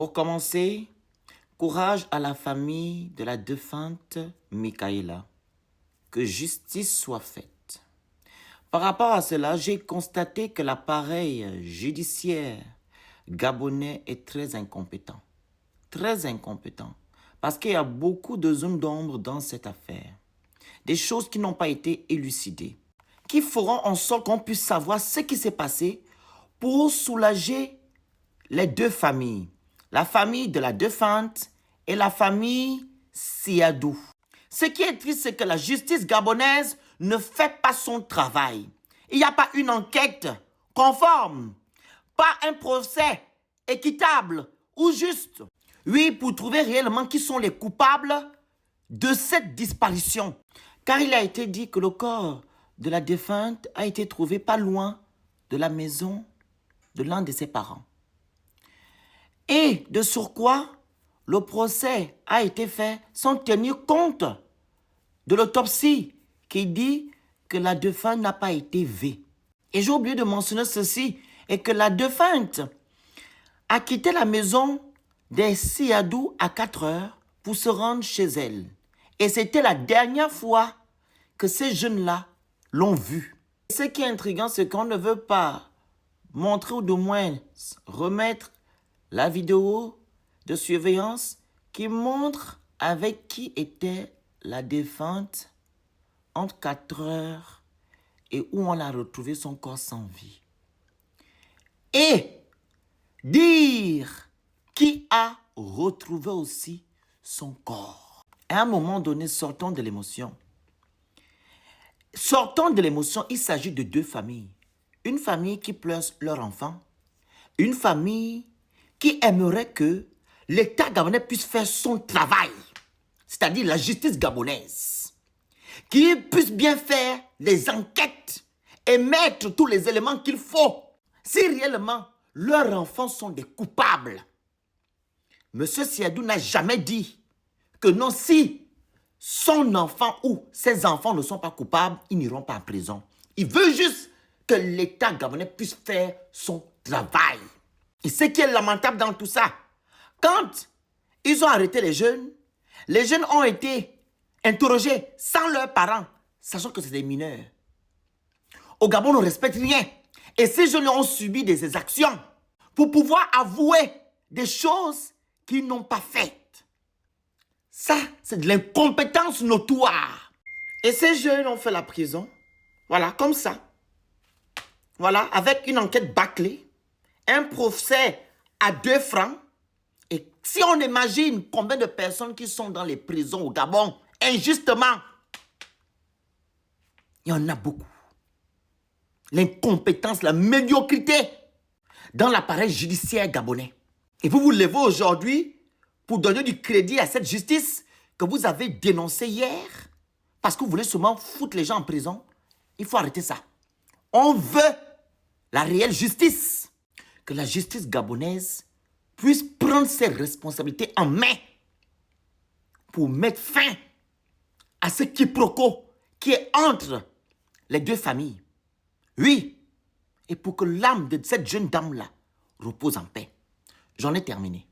Pour commencer, courage à la famille de la défunte Michaela. Que justice soit faite. Par rapport à cela, j'ai constaté que l'appareil judiciaire gabonais est très incompétent. Très incompétent. Parce qu'il y a beaucoup de zones d'ombre dans cette affaire. Des choses qui n'ont pas été élucidées. Qui feront en sorte qu'on puisse savoir ce qui s'est passé pour soulager les deux familles. La famille de la défunte et la famille Siadou. Ce qui est triste, c'est que la justice gabonaise ne fait pas son travail. Il n'y a pas une enquête conforme, pas un procès équitable ou juste. Oui, pour trouver réellement qui sont les coupables de cette disparition. Car il a été dit que le corps de la défunte a été trouvé pas loin de la maison de l'un de ses parents. Et de surcroît, le procès a été fait sans tenir compte de l'autopsie qui dit que la défunte n'a pas été vée. Et j'ai oublié de mentionner ceci, et que la défunte a quitté la maison des Siadou à 4 heures pour se rendre chez elle. Et c'était la dernière fois que ces jeunes-là l'ont vue. Ce qui est intriguant, c'est qu'on ne veut pas montrer ou du moins remettre la vidéo de surveillance qui montre avec qui était la défunte entre 4 heures et où on a retrouvé son corps sans vie. Et dire qui a retrouvé aussi son corps. À un moment donné, sortons de l'émotion. Sortons de l'émotion, il s'agit de deux familles. Une famille qui pleure leur enfant. Une famille qui aimerait que l'État gabonais puisse faire son travail. C'est-à-dire la justice gabonaise. Qui puisse bien faire les enquêtes et mettre tous les éléments qu'il faut. Si réellement leurs enfants sont des coupables. Monsieur Siadou n'a jamais dit que non, si son enfant ou ses enfants ne sont pas coupables, ils n'iront pas en prison. Il veut juste que l'État gabonais puisse faire son travail. Et ce qui est lamentable dans tout ça, quand ils ont arrêté les jeunes ont été interrogés sans leurs parents, sachant que c'est des mineurs. Au Gabon, on ne respecte rien. Et ces jeunes ont subi des exactions pour pouvoir avouer des choses qu'ils n'ont pas faites. Ça, c'est de l'incompétence notoire. Et ces jeunes ont fait la prison. Voilà, comme ça. Voilà, avec une enquête bâclée, un procès à 2 francs. Et si on imagine combien de personnes qui sont dans les prisons au Gabon, injustement, il y en a beaucoup. L'incompétence, la médiocrité dans l'appareil judiciaire gabonais. Et vous vous levez aujourd'hui pour donner du crédit à cette justice que vous avez dénoncée hier parce que vous voulez seulement foutre les gens en prison. Il faut arrêter ça. On veut la réelle justice. Que la justice gabonaise puisse prendre ses responsabilités en main pour mettre fin à ce quiproquo qui est entre les deux familles. Oui, et pour que l'âme de cette jeune dame-là repose en paix. J'en ai terminé.